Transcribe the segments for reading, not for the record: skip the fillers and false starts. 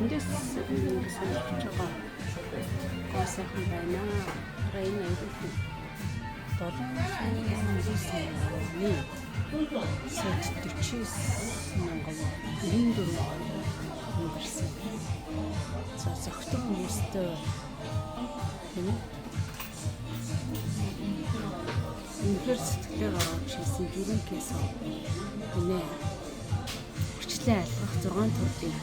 эндээс сонирхож байгаа гоо сайхан байна. Рейн аягүй 749 сая 49 мянган 94 өнгөрсөн. За зөвхөн хүмүүстэй тийм ээ. Үнэхээр сэтгэлээр орж хийсэн дөрвөн кейс нэ. Хүчлээ айлгах 6 төрлийн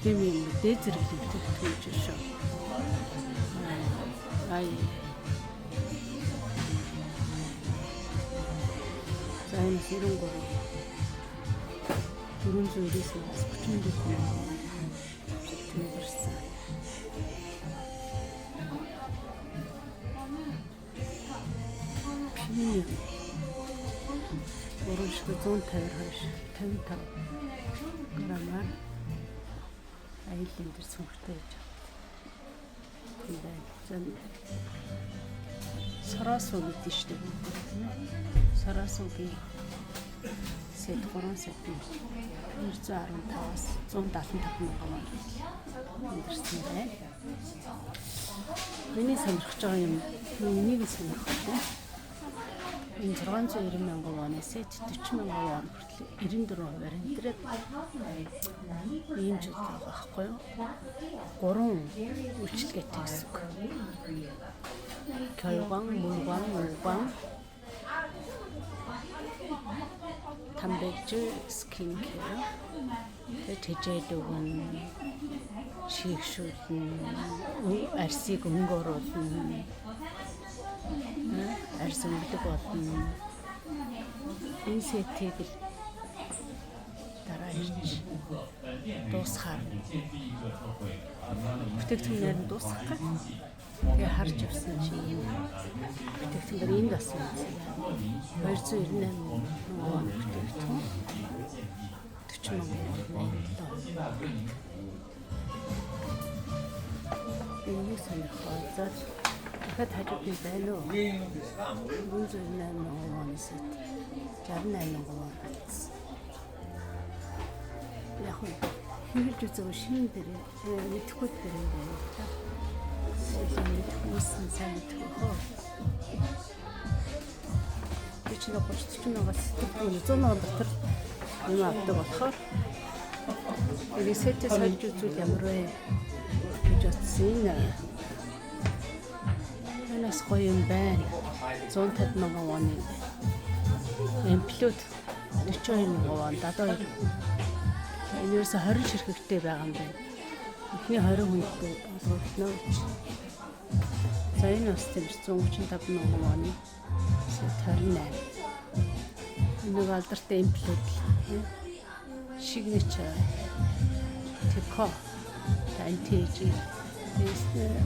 хэмээн дээд зэрэглэлтэй төлж шүү. Ай. За энэ хэрэнгөө 490-аас 34 төлөвлөсөн. Миний өөрөшгө 155 грамаар айлын дээр цонхтой гэж байна. Зэн сарасуу гэдэг шүү дээ. Сарасуугийн сет 3 сет 215-аас 175 мянган өндөрсөн байна. Миний сонирхож байгаа юм энийг сонирхолтой. Энэ 690 мянган вон сет 40 мянган вон хүртэл 94%-аар энтрээд ийм жил байгаа байхгүй юу? 3 үйлчлэгээтэй гэсэн үг. 결광, 물광, 물광, 단백질, 스킨케어, 제제독은 식수든 알식 응고로든 알성비도거든 인세틱을 따라 ирж дуусгаар бүтээгдэхүүнээр нь дуусгах. Тэгээ харж явсан чинь бүтээгдэхүүнээр энд басан юм. 298 мянган бүтээгдэхүүн 40 мянган энийг сонирхоод дахиад хажууд нь байна уу? 498 мянган сет 68 мянган болсон. Яг нь хэрэгж үзэх шинэ дээр мэдхгүй дээр юм байна. Мэдхгүйсэн сайн мэдхгүйхөө. Би ч нэг 30 мянган сэтгэл 100 мянган дотор юм авдаг болохоор ресетээ сольж үзвэл ямар вэ гэж бодсон. Энэс гоё юм байна. 150 мянган вон эмплүүд 42 мянган вон дадаа энэс 20 ширхэгтэй байгаа юм байна. Эхний 20 хүнтэй болгоно. За энэ бас тийм 135 мянган вон 28. Нэг алдартай эмплүүд signature тэко антиж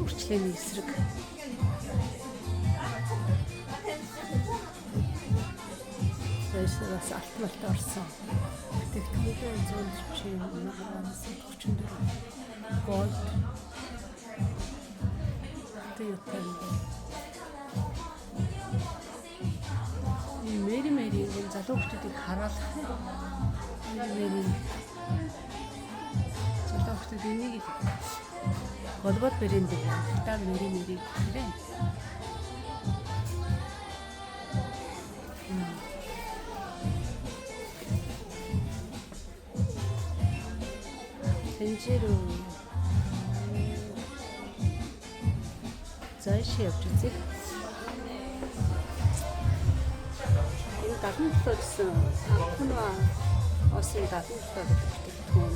үрчлэний эсрэг бас алтмалт орсон. Бүтээгдэхүүнээ 134 gold Toyota мэри залуу хүмүүсийг хараалах мэри залуу хүмүүс энийг голбот брэнд та мэри гэрээ тэнцэрүү зааш явж үзье. Энэ дахин төлсөн ахнаа осын дахин төлсөн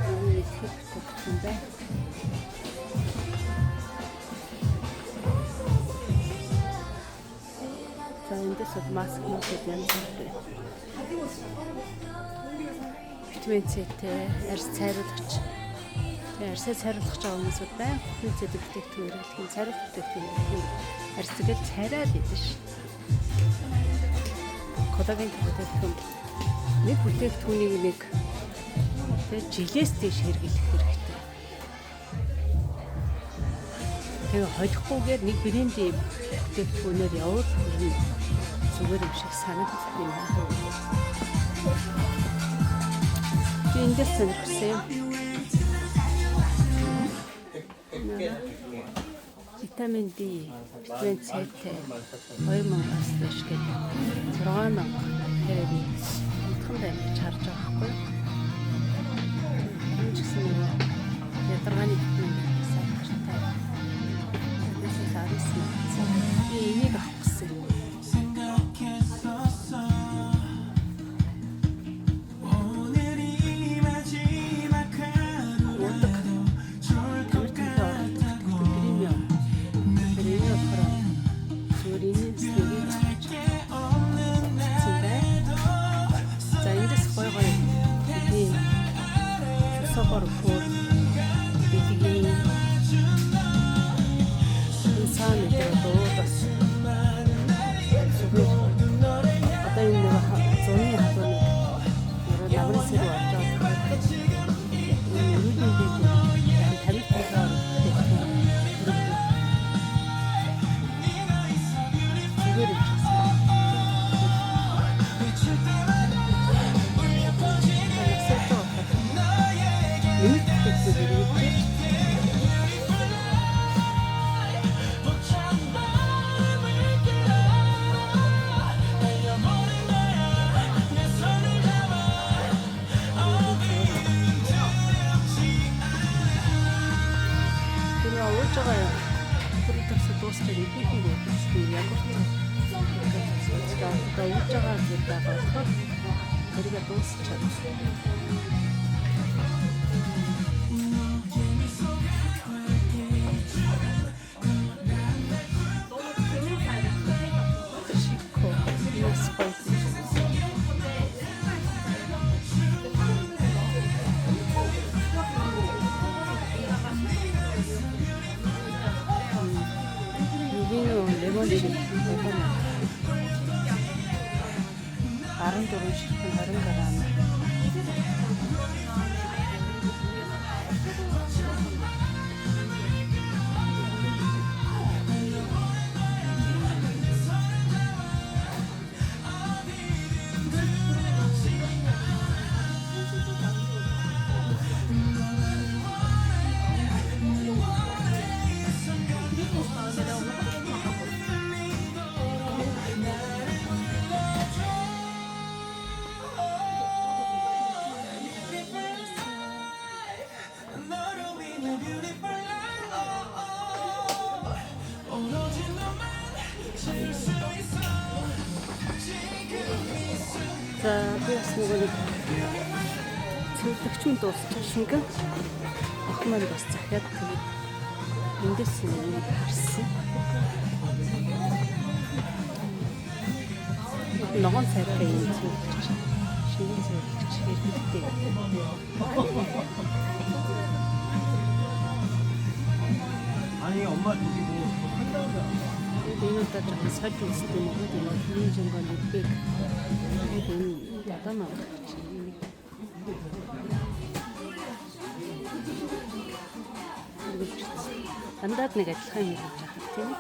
энэ хэвчээ байна. За эндээс маск хийх юм байна. Витамин С-тэй арьс цайруулгач. Арьсаа цайруулгах байгаа хүмүүсүүд байна. Витамин С бүтээгдэхүүн хэрэглэх, цайруулах бүтээгдэхүүн арьсыг цайраад идэв ш. Коллаген бүтээгдэхүүн нэг бүтээгдэхүүнийг нэг жилээс дээш хэрэглэх хэрэгтэй. Тэгээ холихгүйгээр нэг брендийн бүтээгдэхүүнээр явуул зүгээр юм шиг санагддаг юм байна. эндээс сонирхсан юм. Витамин D, витамин Cтэй 2000-аас дэш гэдэг 6000 хэрэг унтхан байна гэж харж байгаа байхгүй юу? Энэ ч гэсэн ядаргааны витамин сайн хартай. Тэсээс арсан. Би энийг авах гэсэн юм. За би бас нэг цэвэрлэгч юм дуусчих шингэн ахмад бас захиад тэгээд эндээс нэг харсан. Ногоон цайтай юм цэвэрлэгч шингэн цэвэрлэгч хэрэгтэй. 아니 엄마 저기 뭐 이는 또 좀 설득 수도 있고 뭐 그런 정도는 빅 이건 나다만 андаад нэг адилхан юм хийж байгаа тийм ээ.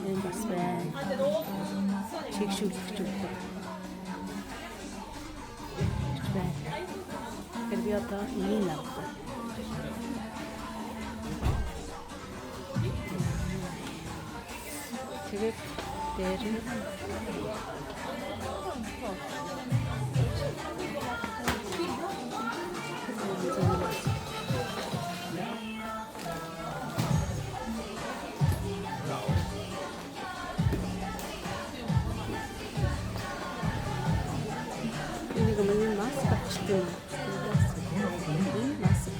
Энэ бас байна. Чигшүүлж өгөх. байна. Тэгэхээр би одоо ийм авах. Тэгээд дээр нь 이거 뭐냐 마스크 같은 마스크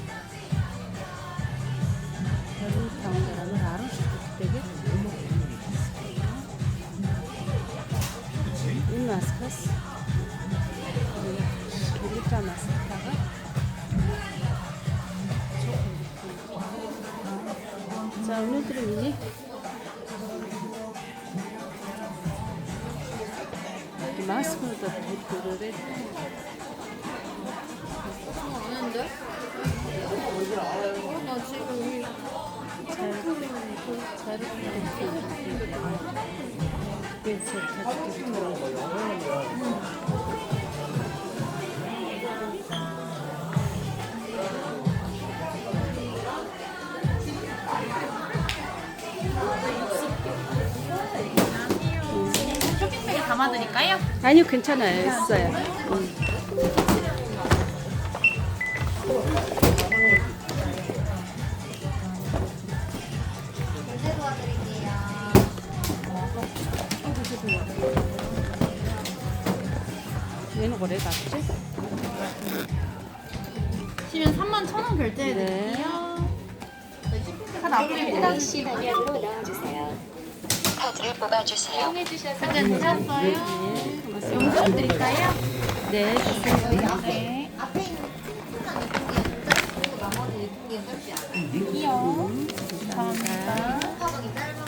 여기 타운가라는 알아주고 이 마스크스 이렇게 마스크다가 자 오늘들은 이제 마스크도 들고 아는데? 나 지금 드릴까요? 아니요, 괜찮아요. 있어요. 얘는 오래 갔지? 시면 31,000원 결제해 드릴게요. 카드 앞에 PC 화면으로 넣어주세요. 카드를 뽑아주세요. 이용해주셔서 감사드렸어요. 네, 고맙습니다. 영수증 드릴까요? 네, 주세요. 네. 앞에 있는 조그만 예쁜 게 짧고 나머지 예쁜 게 짧지 않아요. 드릴게요. 감사합니다. 가방이 짧아